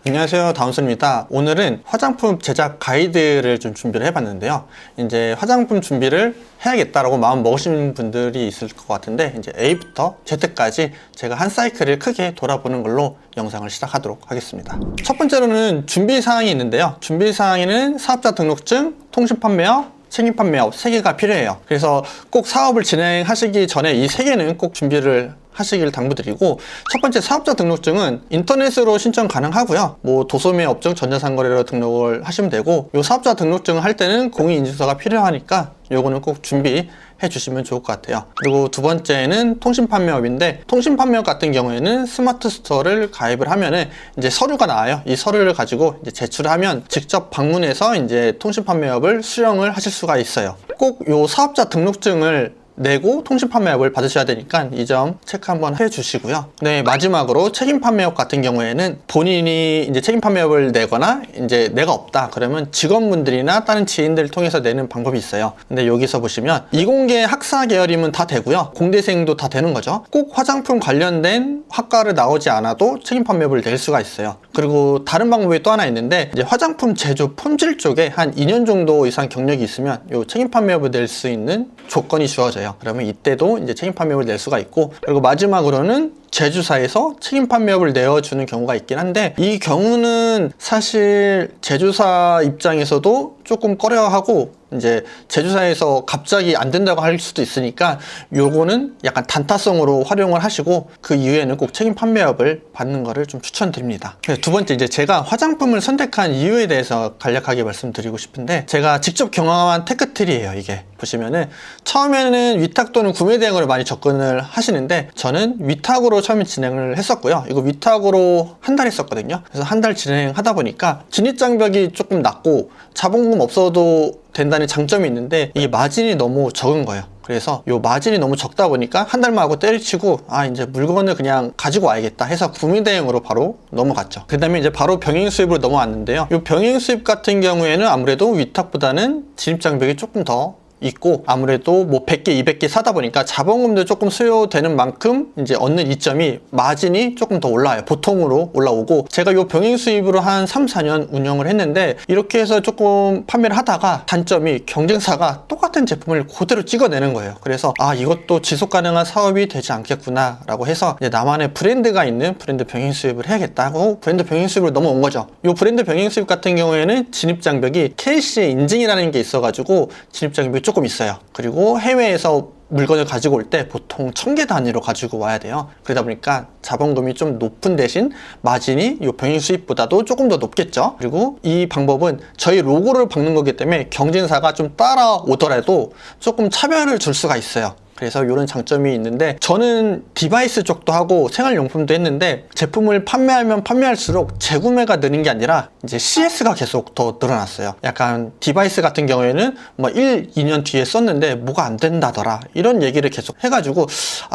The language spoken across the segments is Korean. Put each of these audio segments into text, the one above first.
안녕하세요, 다운슨입니다. 오늘은 화장품 제작 가이드를 좀 준비를 해봤는데요. 이제 화장품 준비를 해야겠다라고 마음 먹으신 분들이 있을 것 같은데, 이제 A부터 Z까지 제가 한 사이클을 크게 돌아보는 걸로 영상을 시작하도록 하겠습니다. 첫 번째로는 준비 사항이 있는데요. 준비 사항에는 사업자 등록증, 통신 판매업, 책임 판매업 3개가 필요해요. 그래서 꼭 사업을 진행하시기 전에 이 3개는 꼭 준비를 하시길 당부드리고, 첫 번째 사업자 등록증은 인터넷으로 신청 가능하고요. 뭐 도소매 업종 전자상거래로 등록을 하시면 되고, 이 사업자 등록증을 할 때는 공인인증서가 필요하니까 요거는 꼭 준비해 주시면 좋을 것 같아요. 그리고 두 번째는 통신 판매업인데, 통신 판매업 같은 경우에는 스마트 스토어를 가입을 하면은 이제 서류가 나와요. 이 서류를 가지고 이제 제출을 하면 직접 방문해서 이제 통신 판매업을 수령을 하실 수가 있어요. 꼭 요 사업자 등록증을 내고 통신 판매업을 받으셔야 되니까 이 점 체크 한번 해주시고요. 네, 마지막으로 책임 판매업 같은 경우에는 본인이 이제 책임 판매업을 내거나 이제 내가 없다 그러면 직원분들이나 다른 지인들을 통해서 내는 방법이 있어요. 근데 여기서 보시면 이공계 학사 계열이면 다 되고요. 공대생도 다 되는 거죠. 꼭 화장품 관련된 학과를 나오지 않아도 책임 판매업을 낼 수가 있어요. 그리고 다른 방법이 또 하나 있는데, 이제 화장품 제조 품질 쪽에 한 2년 정도 이상 경력이 있으면 이 책임 판매업을 낼 수 있는 조건이 주어져요. 그러면 이때도 이제 책임 판매업을 낼 수가 있고, 그리고 마지막으로는 제조사에서 책임 판매업을 내어주는 경우가 있긴 한데, 이 경우는 사실 제조사 입장에서도 조금 꺼려하고, 이제 제조사에서 갑자기 안 된다고 할 수도 있으니까 요거는 약간 단타성으로 활용을 하시고, 그 이후에는 꼭 책임 판매업을 받는 거를 좀 추천드립니다. 두 번째, 이제 제가 화장품을 선택한 이유에 대해서 간략하게 말씀드리고 싶은데, 제가 직접 경험한 테크트리예요. 이게 보시면은 처음에는 위탁 또는 구매 대행으로 많이 접근을 하시는데, 저는 위탁으로 처음에 진행을 했었고요. 이거 위탁으로 한 달 했었거든요. 그래서 한 달 진행하다 보니까 진입장벽이 조금 낮고 자본금 없어도 된다는 장점이 있는데, 이게 마진이 너무 적은 거예요. 그래서 요 마진이 너무 적다 보니까 한 달만 하고 때려치고, 이제 물건을 그냥 가지고 와야겠다 해서 구매 대행으로 바로 넘어갔죠. 그 다음에 이제 바로 병행 수입으로 넘어왔는데요. 요 병행 수입 같은 경우에는 아무래도 위탁보다는 진입장벽이 조금 더 있고, 아무래도 뭐 100개, 200개 사다 보니까 자본금도 조금 수요되는 만큼 이제 얻는 이점이 마진이 조금 더 올라와요. 보통으로 올라오고, 제가 요 병행 수입으로 한 3, 4년 운영을 했는데, 이렇게 해서 조금 판매를 하다가 단점이 경쟁사가 똑같은 제품을 그대로 찍어내는 거예요. 그래서 이것도 지속 가능한 사업이 되지 않겠구나 라고 해서 이제 나만의 브랜드가 있는 브랜드 병행 수입을 해야겠다고 브랜드 병행 수입으로 넘어온 거죠. 요 브랜드 병행 수입 같은 경우에는 진입장벽이 KC 인증이라는 게 있어가지고 진입장벽이 조금 있어요. 그리고 해외에서 물건을 가지고 올 때 보통 1000개 단위로 가지고 와야 돼요. 그러다 보니까 자본금이 좀 높은 대신 마진이 이 병행 수입보다도 조금 더 높겠죠. 그리고 이 방법은 저희 로고를 박는 거기 때문에 경쟁사가 좀 따라오더라도 조금 차별을 줄 수가 있어요. 그래서 이런 장점이 있는데, 저는 디바이스 쪽도 하고 생활용품도 했는데, 제품을 판매하면 판매할수록 재구매가 느는 게 아니라 이제 CS가 계속 더 늘어났어요. 약간 디바이스 같은 경우에는 뭐 1, 2년 뒤에 썼는데 뭐가 안 된다더라 이런 얘기를 계속 해가지고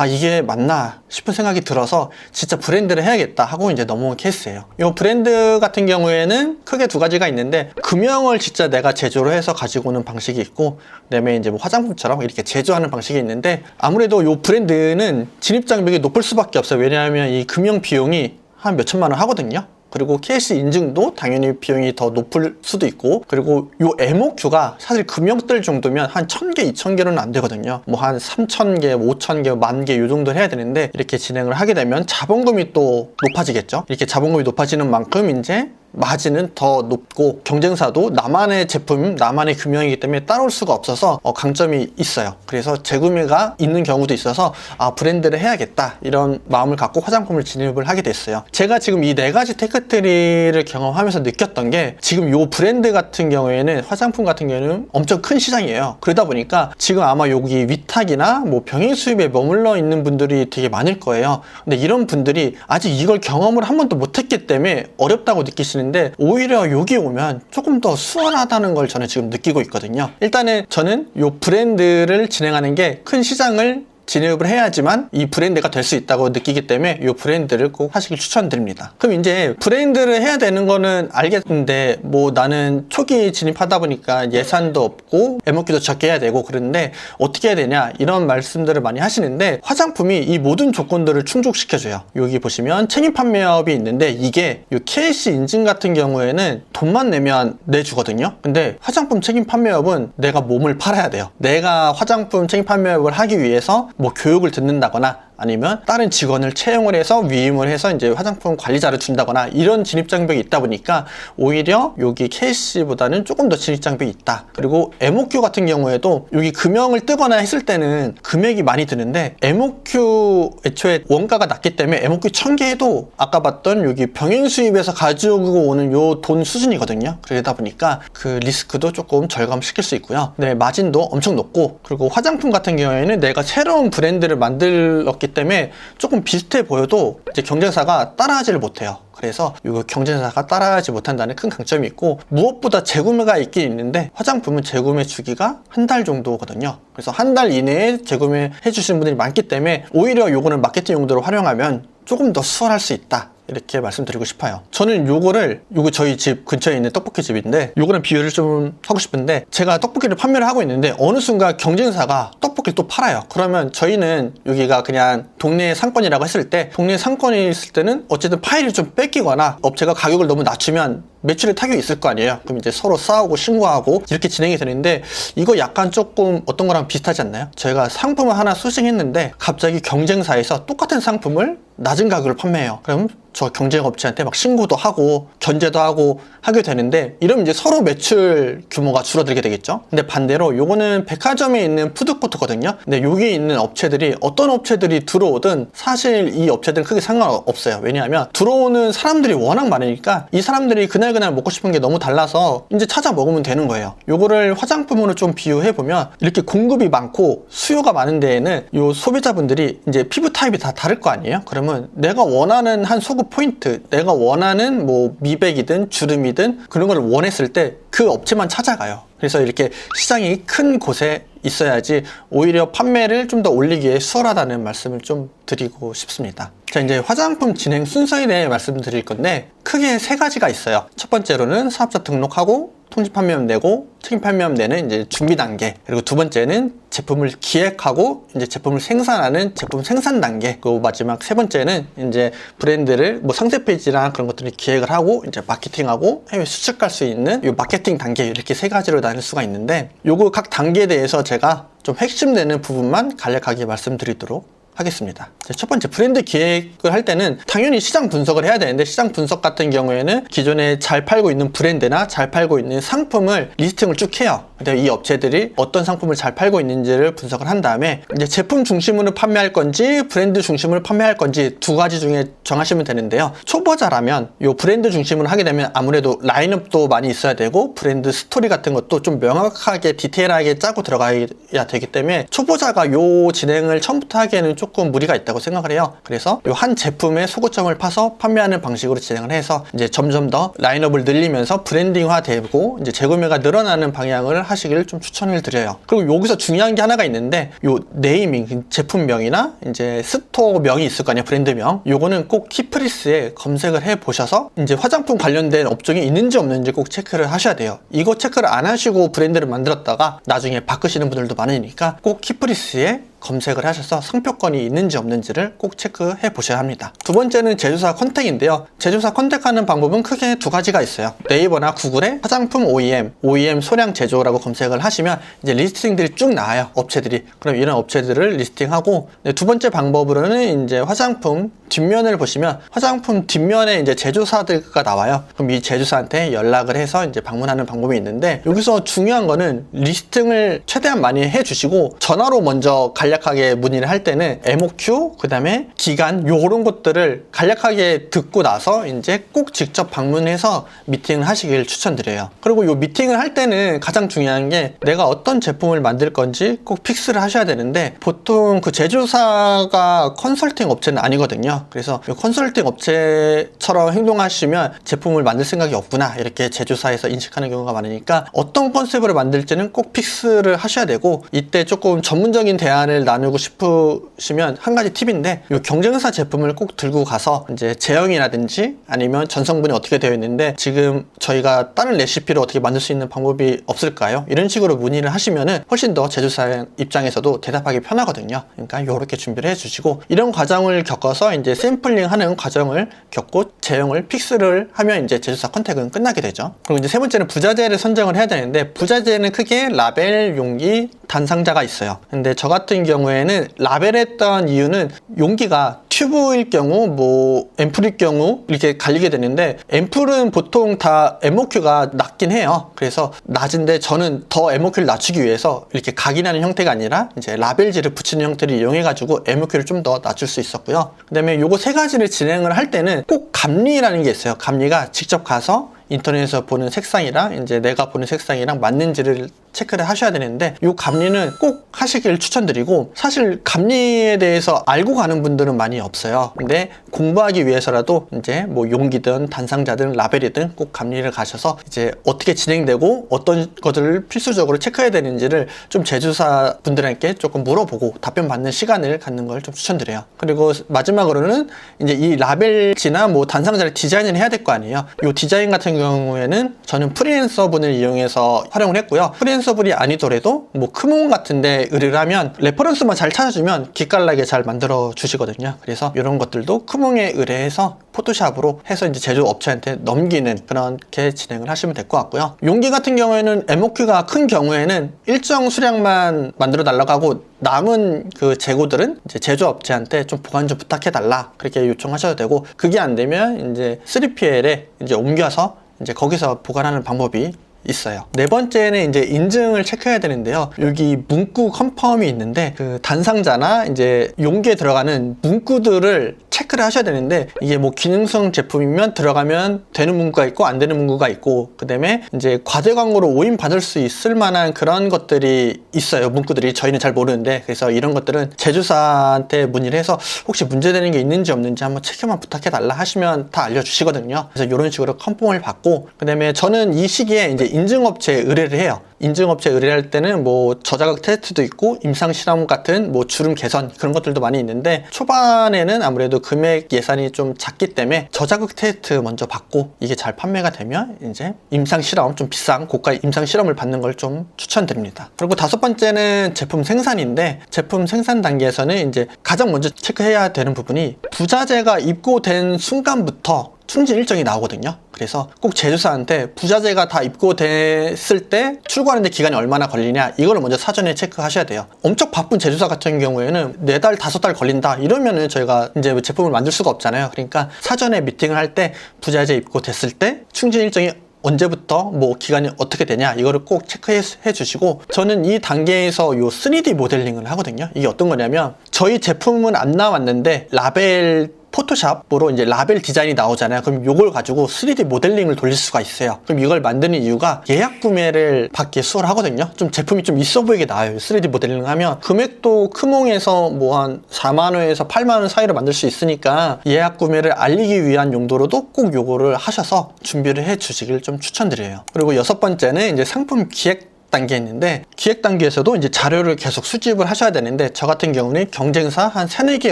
이게 맞나 싶은 생각이 들어서 진짜 브랜드를 해야겠다 하고 이제 넘어온 케이스예요. 이 브랜드 같은 경우에는 크게 두 가지가 있는데, 금형을 진짜 내가 제조를 해서 가지고 오는 방식이 있고, 그다음에 이제 뭐 화장품처럼 이렇게 제조하는 방식이 있는데, 아무래도 이 브랜드는 진입장벽이 높을 수밖에 없어요. 왜냐하면 이 금형 비용이 한 몇 천만 원 하거든요. 그리고 KC 인증도 당연히 비용이 더 높을 수도 있고, 그리고 요 MOQ가 사실 금형들 정도면 한 1000개, 2000개로는 안 되거든요. 뭐 한 3000개, 5000개, 10,000개 요 정도 해야 되는데, 이렇게 진행을 하게 되면 자본금이 또 높아지겠죠. 이렇게 자본금이 높아지는 만큼 이제 마진은 더 높고, 경쟁사도 나만의 제품, 나만의 금형이기 때문에 따라올 수가 없어서 강점이 있어요. 그래서 재구매가 있는 경우도 있어서 브랜드를 해야겠다 이런 마음을 갖고 화장품을 진입을 하게 됐어요. 제가 지금 이 4가지 테크트리를 경험하면서 느꼈던 게, 지금 요 브랜드 같은 경우에는, 화장품 같은 경우에는 엄청 큰 시장이에요. 그러다 보니까 지금 아마 여기 위탁이나 뭐 병행 수입에 머물러 있는 분들이 되게 많을 거예요. 근데 이런 분들이 아직 이걸 경험을 한 번도 못했기 때문에 어렵다고 느끼시는, 근데 오히려 여기 오면 조금 더 수월하다는 걸 저는 지금 느끼고 있거든요. 일단은 저는 이 브랜드를 진행하는 게 큰 시장을 진입을 해야지만 이 브랜드가 될 수 있다고 느끼기 때문에 이 브랜드를 꼭 하시길 추천드립니다. 그럼 이제 브랜드를 해야 되는 거는 알겠는데 뭐 나는 초기 진입하다 보니까 예산도 없고 MOQ도 적게 해야 되고 그런데 어떻게 해야 되냐 이런 말씀들을 많이 하시는데 화장품이 이 모든 조건들을 충족시켜줘요. 여기 보시면 책임 판매업이 있는데 이게 이 KC 인증 같은 경우에는 돈만 내면 내주거든요. 근데 화장품 책임 판매업은 내가 몸을 팔아야 돼요. 내가 화장품 책임 판매업을 하기 위해서 뭐 교육을 듣는다거나 아니면 다른 직원을 채용을 해서 위임을 해서 이제 화장품 관리자를 준다거나 이런 진입장벽이 있다 보니까 오히려 여기 KC보다는 조금 더 진입장벽이 있다. 그리고 MOQ 같은 경우에도 여기 금형을 뜨거나 했을 때는 금액이 많이 드는데 MOQ 애초에 원가가 낮기 때문에 MOQ 1000개 해도 아까 봤던 여기 병행 수입에서 가지고 오는 요 돈 수준이거든요. 그러다 보니까 그 리스크도 조금 절감시킬 수 있고요. 네, 마진도 엄청 높고 그리고 화장품 같은 경우에는 내가 새로운 브랜드를 만들었기 때문에 조금 비슷해 보여도 이제 경쟁사가 따라하지를 못해요. 그래서 이거 경쟁사가 따라하지 못한다는 큰 강점이 있고 무엇보다 재구매가 있긴 있는데 화장품은 재구매 주기가 한 달 정도거든요. 그래서 한 달 이내에 재구매 해주시는 분들이 많기 때문에 오히려 요거는 마케팅 용도로 활용하면 조금 더 수월할 수 있다. 이렇게 말씀드리고 싶어요. 저는 요거 저희 집 근처에 있는 떡볶이 집인데 요거는 비유를 좀 하고 싶은데 제가 떡볶이를 판매를 하고 있는데 어느 순간 경쟁사가 떡볶이를 또 팔아요. 그러면 저희는 여기가 그냥 동네 상권이라고 했을 때 동네 상권이 있을 때는 어쨌든 파일을 좀 뺏기거나 업체가 가격을 너무 낮추면 매출에 타격이 있을 거 아니에요. 그럼 이제 서로 싸우고 신고하고 이렇게 진행이 되는데 이거 약간 조금 어떤 거랑 비슷하지 않나요? 저희가 상품을 하나 소싱했는데 갑자기 경쟁사에서 똑같은 상품을 낮은 가격으로 판매해요. 그럼 저 경쟁업체한테 막 신고도 하고 견제도 하고 하게 되는데 이러면 이제 서로 매출 규모가 줄어들게 되겠죠. 근데 반대로 요거는 백화점에 있는 푸드코트거든요. 근데 여기 있는 업체들이 어떤 업체들이 들어오든 사실 이 업체들은 크게 상관없어요. 왜냐하면 들어오는 사람들이 워낙 많으니까 이 사람들이 그날 먹고 싶은 게 너무 달라서 이제 찾아 먹으면 되는 거예요. 요거를 화장품으로 좀 비유해 보면 이렇게 공급이 많고 수요가 많은 데에는 요 소비자분들이 이제 피부 타입이 다 다를 거 아니에요. 그러면 내가 원하는 한 소급 포인트, 내가 원하는 뭐 미백이든 주름이든 그런 걸 원했을 때 그 업체만 찾아가요. 그래서 이렇게 시장이 큰 곳에 있어야지 오히려 판매를 좀 더 올리기에 수월하다는 말씀을 좀 드리고 싶습니다. 자, 이제 화장품 진행 순서에 대해 말씀드릴 건데 크게 세 가지가 있어요. 첫 번째로는 사업자 등록하고 통지 판매업 내고 책임 판매업 내는 이제 준비 단계, 그리고 두 번째는 제품을 기획하고 이제 제품을 생산하는 제품 생산 단계, 그리고 마지막 세 번째는 이제 브랜드를 뭐 상세 페이지랑 그런 것들을 기획을 하고 이제 마케팅하고 해외 수출할 수 있는 이 마케팅 단계, 이렇게 세 가지로 나눌 수가 있는데 요거 각 단계에 대해서 제가 좀 핵심되는 부분만 간략하게 말씀드리도록 하겠습니다. 첫 번째, 브랜드 기획을 할 때는 당연히 시장 분석을 해야 되는데 시장 분석 같은 경우에는 기존에 잘 팔고 있는 브랜드나 잘 팔고 있는 상품을 리스팅을 쭉 해요. 근데 이 업체들이 어떤 상품을 잘 팔고 있는지를 분석을 한 다음에 이제 제품 중심으로 판매할 건지 브랜드 중심으로 판매할 건지 두 가지 중에 정하시면 되는데요. 초보자라면 이 브랜드 중심으로 하게 되면 아무래도 라인업도 많이 있어야 되고 브랜드 스토리 같은 것도 좀 명확하게 디테일하게 짜고 들어가야 되기 때문에 초보자가 이 진행을 처음부터 하기에는 조금 무리가 있다고 생각을 해요. 그래서 이 한 제품의 소고점을 파서 판매하는 방식으로 진행을 해서 이제 점점 더 라인업을 늘리면서 브랜딩화 되고 이제 재구매가 늘어나는 방향을 하시기를 좀 추천을 드려요. 그리고 여기서 중요한 게 하나가 있는데 요 네이밍, 제품명이나 이제 스토어명이 있을 거 아니에요. 브랜드명. 요거는 꼭 키프리스에 검색을 해 보셔서 이제 화장품 관련된 업종이 있는지 없는지 꼭 체크를 하셔야 돼요. 이거 체크를 안 하시고 브랜드를 만들었다가 나중에 바꾸시는 분들도 많으니까 꼭 키프리스에 검색을 하셔서 상표권이 있는지 없는지를 꼭 체크해 보셔야 합니다. 두 번째는 제조사 컨택인데요. 제조사 컨택하는 방법은 크게 두 가지가 있어요. 네이버나 구글에 화장품 OEM 소량 제조라고 검색을 하시면 이제 리스팅들이 쭉 나와요. 업체들이. 그럼 이런 업체들을 리스팅하고, 두 번째 방법으로는 이제 화장품 뒷면을 보시면 화장품 뒷면에 이제 제조사들가 나와요. 그럼 이 제조사한테 연락을 해서 이제 방문하는 방법이 있는데 여기서 중요한 거는 리스팅을 최대한 많이 해주시고 전화로 먼저 간략하게 문의를 할 때는 MOQ, 그 다음에 기간, 요런 것들을 간략하게 듣고 나서 이제 꼭 직접 방문해서 미팅을 하시길 추천드려요. 그리고 요 미팅을 할 때는 가장 중요한 게 내가 어떤 제품을 만들 건지 꼭 픽스를 하셔야 되는데 보통 그 제조사가 컨설팅 업체는 아니거든요. 그래서 컨설팅 업체처럼 행동하시면 제품을 만들 생각이 없구나 이렇게 제조사에서 인식하는 경우가 많으니까 어떤 컨셉으로 만들지는 꼭 픽스를 하셔야 되고 이때 조금 전문적인 대안을 이야기를 나누고 싶으시면 한 가지 팁인데, 이 경쟁사 제품을 꼭 들고 가서 이제 제형이라든지 아니면 전성분이 어떻게 되어 있는데 지금 저희가 다른 레시피로 어떻게 만들 수 있는 방법이 없을까요? 이런 식으로 문의를 하시면은 훨씬 더 제조사 입장에서도 대답하기 편하거든요. 그러니까 이렇게 준비를 해주시고, 이런 과정을 겪어서 이제 샘플링 하는 과정을 겪고 제형을 픽스를 하면 이제 제조사 컨택은 끝나게 되죠. 그리고 이제 세 번째는 부자재를 선정을 해야 되는데, 부자재는 크게 라벨, 용기, 단상자가 있어요. 근데 저 같은 경우에는 라벨했던 이유는 용기가 튜브일 경우, 뭐 앰플일 경우 이렇게 갈리게 되는데, 앰플은 보통 다 MOQ가 낮긴 해요. 그래서 낮은데 저는 더 MOQ를 낮추기 위해서 이렇게 각인하는 형태가 아니라 이제 라벨지를 붙이는 형태를 이용해가지고 MOQ를 좀 더 낮출 수 있었고요. 그 다음에 요거 세 가지를 진행을 할 때는 꼭 감리라는 게 있어요. 감리가 직접 가서 인터넷에서 보는 색상이랑 이제 내가 보는 색상이랑 맞는지를 체크를 하셔야 되는데, 이 감리는 꼭 하시길 추천드리고, 사실 감리에 대해서 알고 가는 분들은 많이 없어요. 근데 공부하기 위해서라도 이제 뭐 용기든 단상자든 라벨이든 꼭 감리를 가셔서 이제 어떻게 진행되고 어떤 것들을 필수적으로 체크해야 되는지를 좀 제조사 분들에게 조금 물어보고 답변 받는 시간을 갖는 걸 좀 추천드려요. 그리고 마지막으로는 이제 이 라벨지나 뭐 단상자를 디자인을 해야 될 거 아니에요. 이 디자인 같은 경우에는 저는 프리랜서 분을 이용해서 활용을 했고요. 프리랜서 분이 아니더라도 뭐 크몬 같은데 의뢰를 하면 레퍼런스만 잘 찾아주면 기깔나게 잘 만들어 주시거든요. 그래서 이런 것들도 크몬에 의뢰해서 포토샵으로 해서 이제 제조업체한테 넘기는 그렇게 진행을 하시면 될 것 같고요. 용기 같은 경우에는 MOQ가 큰 경우에는 일정 수량만 만들어 달라고 하고, 남은 그 재고들은 이제 제조업체한테 좀 보관 좀 부탁해 달라 그렇게 요청하셔도 되고, 그게 안 되면 이제 3PL에 이제 옮겨서 이제 거기서 보관하는 방법이 있어요. 네 번째는 이제 인증을 체크해야 되는데요. 여기 문구 컨펌이 있는데, 그 단상자나 이제 용기에 들어가는 문구들을 체크를 하셔야 되는데, 이게 뭐 기능성 제품이면 들어가면 되는 문구가 있고 안 되는 문구가 있고, 그 다음에 이제 과대 광고로 오인 받을 수 있을 만한 그런 것들이 있어요. 문구들이 저희는 잘 모르는데, 그래서 이런 것들은 제조사한테 문의를 해서 혹시 문제되는 게 있는지 없는지 한번 체크만 부탁해 달라 하시면 다 알려주시거든요. 그래서 이런 식으로 컨펌을 받고, 그 다음에 저는 이 시기에 이제 인증업체에 의뢰를 해요. 인증업체 의뢰할 때는 뭐 저자극 테스트도 있고 임상실험 같은 뭐 주름 개선 그런 것들도 많이 있는데, 초반에는 아무래도 금액 예산이 좀 작기 때문에 저자극 테스트 먼저 받고, 이게 잘 판매가 되면 이제 임상실험, 좀 비싼 고가 임상실험을 받는 걸 좀 추천드립니다. 그리고 다섯 번째는 제품 생산인데, 제품 생산 단계에서는 이제 가장 먼저 체크해야 되는 부분이 부자재가 입고된 순간부터 충진 일정이 나오거든요. 그래서 꼭 제조사한테 부자재가 다 입고됐을 때 출고하는데 기간이 얼마나 걸리냐, 이거를 먼저 사전에 체크하셔야 돼요. 엄청 바쁜 제조사 같은 경우에는 4달, 5달 걸린다 이러면은 저희가 이제 제품을 만들 수가 없잖아요. 그러니까 사전에 미팅을 할 때 부자재 입고됐을 때 충진 일정이 언제부터 뭐 기간이 어떻게 되냐, 이거를 꼭 체크해 주시고, 저는 이 단계에서 요 3D 모델링을 하거든요. 이게 어떤 거냐면, 저희 제품은 안 나왔는데 라벨 포토샵으로 이제 라벨 디자인이 나오잖아요. 그럼 이걸 가지고 3D 모델링을 돌릴 수가 있어요. 그럼 이걸 만드는 이유가 예약 구매를 받기에 수월하거든요. 좀 제품이 좀 있어 보이게 나와요. 3D 모델링 하면 금액도 크몽에서 뭐 한 4만 원에서 8만 원 사이로 만들 수 있으니까 예약 구매를 알리기 위한 용도로도 꼭 요거를 하셔서 준비를 해 주시길 좀 추천드려요. 그리고 여섯 번째는 이제 상품 기획 단계에 있는데, 기획 단계에서도 이제 자료를 계속 수집을 하셔야 되는데, 저 같은 경우는 경쟁사 한 3-4개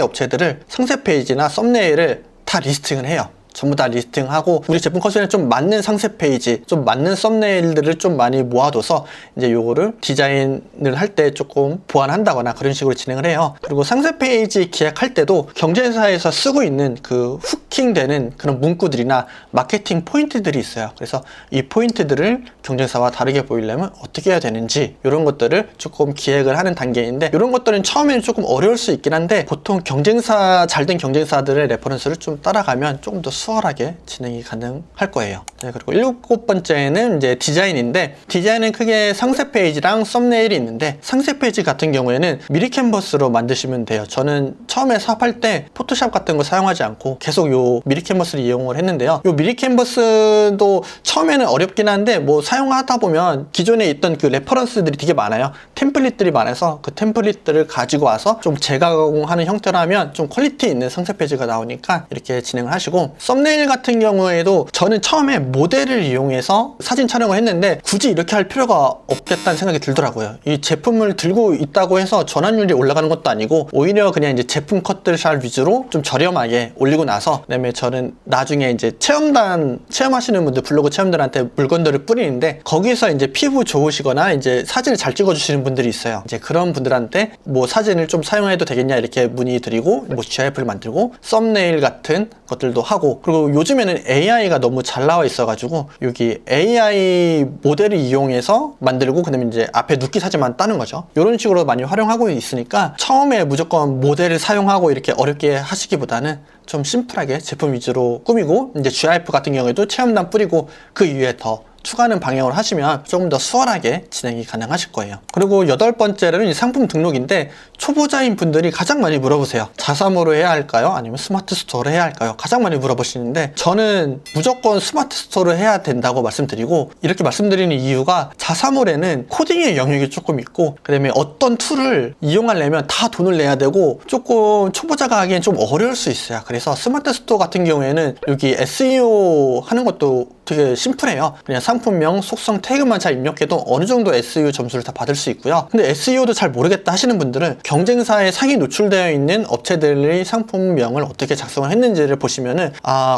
업체들을 상세 페이지나 썸네일을 다 리스팅을 해요. 전부 다 리스팅하고, 우리 제품 컨셉에 좀 맞는 상세 페이지, 좀 맞는 썸네일들을 좀 많이 모아둬서 이제 요거를 디자인을 할 때 조금 보완한다거나 그런 식으로 진행을 해요. 그리고 상세 페이지 기획할 때도 경쟁사에서 쓰고 있는 그 후킹되는 그런 문구들이나 마케팅 포인트들이 있어요. 그래서 이 포인트들을 경쟁사와 다르게 보이려면 어떻게 해야 되는지, 이런 것들을 조금 기획을 하는 단계인데, 이런 것들은 처음에는 조금 어려울 수 있긴 한데, 보통 경쟁사, 잘된 경쟁사들의 레퍼런스를 좀 따라가면 조금 더 수월하게 진행이 가능할 거예요. 네, 그리고 7번째는 이제 디자인인데, 디자인은 크게 상세 페이지랑 썸네일이 있는데, 상세 페이지 같은 경우에는 미리 캔버스로 만드시면 돼요. 저는 처음에 사업할 때 포토샵 같은 거 사용하지 않고 계속 요 미리 캔버스를 이용을 했는데요. 요 미리 캔버스도 처음에는 어렵긴 한데, 뭐 사용하다 보면 기존에 있던 그 레퍼런스들이 되게 많아요. 템플릿들이 많아서 그 템플릿들을 가지고 와서 좀 재가공하는 형태로 하면 좀 퀄리티 있는 상세 페이지가 나오니까 이렇게 진행을 하시고, 썸네일 같은 경우에도 저는 처음에 모델을 이용해서 사진 촬영을 했는데 굳이 이렇게 할 필요가 없겠다는 생각이 들더라고요. 이 제품을 들고 있다고 해서 전환율이 올라가는 것도 아니고 오히려 그냥 이제 제품 컷들샷 위주로 좀 저렴하게 올리고 나서, 그다음에 저는 나중에 이제 체험단 체험하시는 분들, 블로그 체험들한테 물건들을 뿌리는데 거기서 이제 피부 좋으시거나 이제 사진을 잘 찍어주시는 분들이 있어요. 이제 그런 분들한테 뭐 사진을 좀 사용해도 되겠냐 이렇게 문의드리고 뭐 GIF를 만들고 썸네일 같은 것들도 하고, 그리고 요즘에는 AI가 너무 잘 나와 있어가지고 여기 AI 모델을 이용해서 만들고 그다음에 이제 앞에 눕기 사진만 따는 거죠. 이런 식으로 많이 활용하고 있으니까 처음에 무조건 모델을 사용하고 이렇게 어렵게 하시기보다는 좀 심플하게 제품 위주로 꾸미고 이제 GIF 같은 경우에도 체험단 뿌리고 그 이후에 더 추가하는 방향으로 하시면 조금 더 수월하게 진행이 가능하실 거예요. 그리고 8번째로는 상품 등록인데 초보자인 분들이 가장 많이 물어보세요. 자사모로 해야 할까요? 아니면 스마트 스토어로 해야 할까요? 가장 많이 물어보시는데 저는 무조건 스마트 스토어로 해야 된다고 말씀드리고, 이렇게 말씀드리는 이유가 자사몰에는 코딩의 영역이 조금 있고 그 다음에 어떤 툴을 이용하려면 다 돈을 내야 되고 조금 초보자가 하기엔 좀 어려울 수 있어요. 그래서 스마트 스토어 같은 경우에는 여기 SEO 하는 것도 되게 심플해요. 그냥 상품명, 속성, 태그만 잘 입력해도 어느 정도 SEO 점수를 다 받을 수 있고요. 근데 SEO도 잘 모르겠다 하시는 분들은 경쟁사에 상위 노출되어 있는 업체들의 상품명을 어떻게 작성을 했는지를 보시면은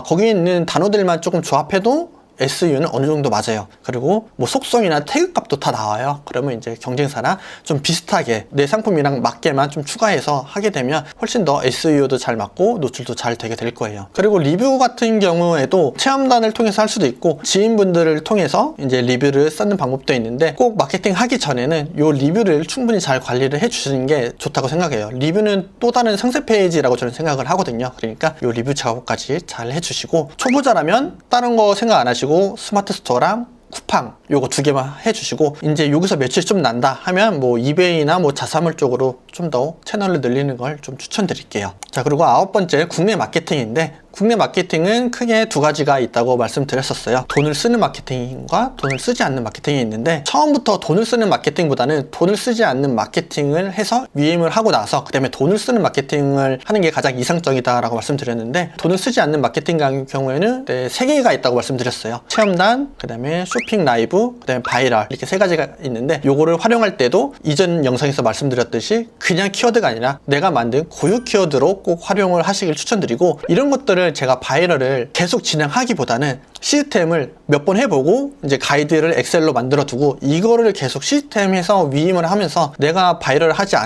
거기에 있는 단어들만 조금 조합해도 SEO는 어느 정도 맞아요. 그리고 뭐 속성이나 태그 값도 다 나와요. 그러면 이제 경쟁사나 좀 비슷하게 내 상품이랑 맞게만 좀 추가해서 하게 되면 훨씬 더 SEO도 잘 맞고 노출도 잘 되게 될 거예요. 그리고 리뷰 같은 경우에도 체험단을 통해서 할 수도 있고 지인분들을 통해서 이제 리뷰를 쌓는 방법도 있는데, 꼭 마케팅 하기 전에는 요 리뷰를 충분히 잘 관리를 해 주시는 게 좋다고 생각해요. 리뷰는 또 다른 상세 페이지라고 저는 생각을 하거든요. 그러니까 요 리뷰 작업까지 잘 해주시고, 초보자라면 다른 거 생각 안 하시고 스마트 스토어랑 쿠팡 요거 2개만 해주시고, 이제 여기서 매출이 좀 난다 하면 뭐 이베이나 뭐 자사몰 쪽으로 좀 더 채널을 늘리는 걸 좀 추천드릴게요. 자, 그리고 9번째 국내 마케팅인데, 국내 마케팅은 크게 2가지가 있다고 말씀드렸었어요. 돈을 쓰는 마케팅과 돈을 쓰지 않는 마케팅이 있는데, 처음부터 돈을 쓰는 마케팅보다는 돈을 쓰지 않는 마케팅을 해서 위임을 하고 나서 그 다음에 돈을 쓰는 마케팅을 하는 게 가장 이상적이다라고 말씀드렸는데, 돈을 쓰지 않는 마케팅 같은 경우에는 3개가 있다고 말씀드렸어요. 체험단, 그 다음에 쇼핑 라이브, 그 다음에 바이럴, 이렇게 3가지가 있는데, 요거를 활용할 때도 이전 영상에서 말씀드렸듯이 그냥 키워드가 아니라 내가 만든 고유 키워드로 꼭 활용을 하시길 추천드리고, 이런 것들을 제가 바이럴을 계속 진행하기보다는 시스템을 몇 번 해보고 이제 가이드를 엑셀로 만들어 두고 이거를 계속 시스템에서 위임을 하면서 내가 바이럴을 하지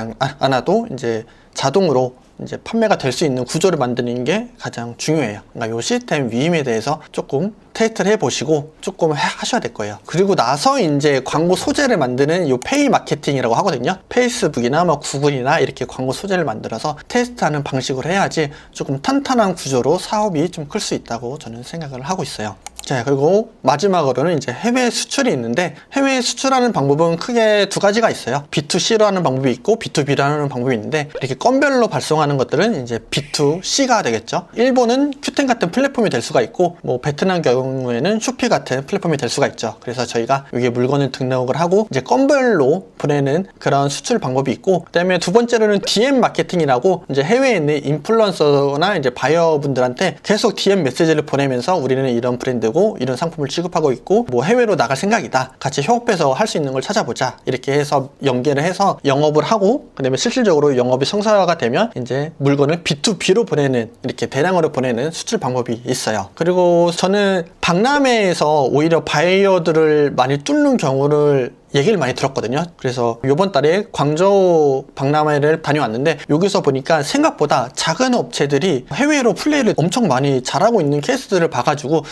않아도 이제 자동으로 이제 판매가 될 수 있는 구조를 만드는 게 가장 중요해요. 그러니까 이 시스템 위임에 대해서 조금 테스트를 해보시고 조금 하셔야 될 거예요. 그리고 나서 이제 광고 소재를 만드는 이 페이 마케팅이라고 하거든요. 페이스북이나 뭐 구글이나 이렇게 광고 소재를 만들어서 테스트하는 방식으로 해야지 조금 탄탄한 구조로 사업이 좀 클 수 있다고 저는 생각을 하고 있어요. 자, 그리고 마지막으로는 이제 해외 수출이 있는데, 해외 수출하는 방법은 크게 2가지가 있어요. B2C로 하는 방법이 있고 B2B로 하는 방법이 있는데, 이렇게 건별로 발송하는 것들은 이제 B2C가 되겠죠. 일본은 큐텐 같은 플랫폼이 될 수가 있고, 뭐 베트남 경우에는 쇼피 같은 플랫폼이 될 수가 있죠. 그래서 저희가 여기에 물건을 등록을 하고 이제 건별로 보내는 그런 수출 방법이 있고, 그다음에 2번째로는 DM 마케팅이라고 이제 해외에 있는 인플루언서나 이제 바이어분들한테 계속 DM 메시지를 보내면서 우리는 이런 브랜드고 이런 상품을 취급하고 있고 뭐 해외로 나갈 생각이다, 같이 협업해서 할 수 있는 걸 찾아보자, 이렇게 해서 연계를 해서 영업을 하고, 그 다음에 실질적으로 영업이 성사가 되면 이제 물건을 B2B로 보내는, 이렇게 대량으로 보내는 수출 방법이 있어요. 그리고 저는 박람회에서 오히려 바이어들을 많이 뚫는 경우를 얘기를 많이 들었거든요. 그래서 이번 달에 광저우 박람회를 다녀왔는데, 여기서 보니까 생각보다 작은 업체들이 해외로 플레이를 엄청 많이 잘하고 있는 케이스들을 봐가지고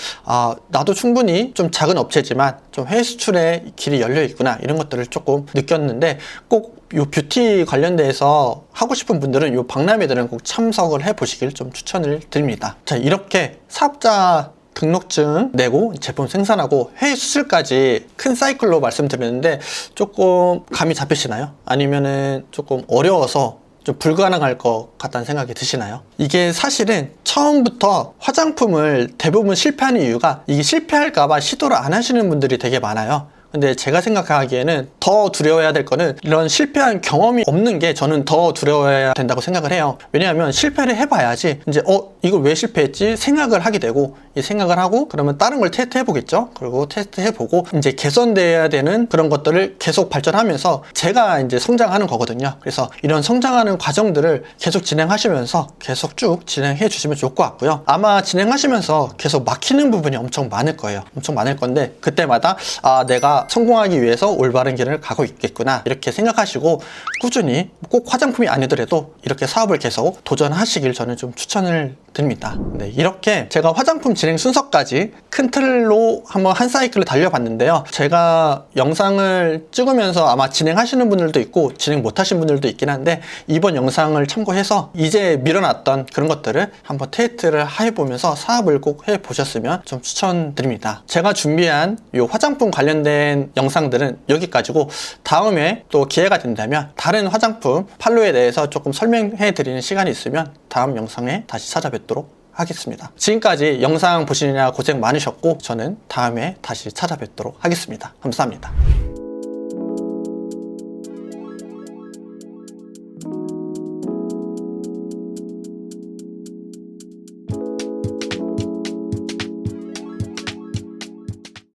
나도 충분히 좀 작은 업체지만 좀 해외 수출의 길이 열려 있구나, 이런 것들을 조금 느꼈는데, 꼭 요 뷰티 관련돼서 하고 싶은 분들은 요 박람회들은 꼭 참석을 해 보시길 좀 추천을 드립니다. 자, 이렇게 사업자 등록증 내고 제품 생산하고 해외 수출까지 큰 사이클로 말씀드렸는데, 조금 감이 잡히시나요? 아니면은 조금 어려워서 좀 불가능할 것 같다는 생각이 드시나요? 이게 사실은 처음부터 화장품을 대부분 실패하는 이유가, 이게 실패할까봐 시도를 안 하시는 분들이 되게 많아요. 근데 제가 생각하기에는 더 두려워해야 될 거는 이런 실패한 경험이 없는 게 저는 더 두려워해야 된다고 생각을 해요. 왜냐하면 실패를 해봐야지 이제 이걸 왜 실패했지 생각을 하게 되고, 이 생각을 하고 그러면 다른 걸 테스트 해보겠죠. 그리고 테스트 해보고 이제 개선돼야 되는 그런 것들을 계속 발전하면서 제가 이제 성장하는 거거든요. 그래서 이런 성장하는 과정들을 계속 진행하시면서 계속 쭉 진행해 주시면 좋을 것 같고요. 아마 진행하시면서 계속 막히는 부분이 엄청 많을 거예요. 엄청 많을 건데 그때마다 내가 성공하기 위해서 올바른 길을 가고 있겠구나 이렇게 생각하시고 꾸준히 꼭 화장품이 아니더라도 이렇게 사업을 계속 도전하시길 저는 좀 추천을 드립니다. 네, 이렇게 제가 화장품 진행 순서까지 큰 틀로 한번 한 사이클을 달려봤는데요. 제가 영상을 찍으면서 아마 진행하시는 분들도 있고 진행 못하신 분들도 있긴 한데 이번 영상을 참고해서 이제 밀어놨던 그런 것들을 한번 테스트를 해보면서 사업을 꼭 해보셨으면 좀 추천드립니다. 제가 준비한 이 화장품 관련된 영상들은 여기까지고, 다음에 또 기회가 된다면 다른 화장품 판로에 대해서 조금 설명해 드리는 시간이 있으면 다음 영상에 다시 찾아뵙도록 하겠습니다. 지금까지 영상 보시느라 고생 많으셨고 저는 다음에 다시 찾아뵙도록 하겠습니다. 감사합니다.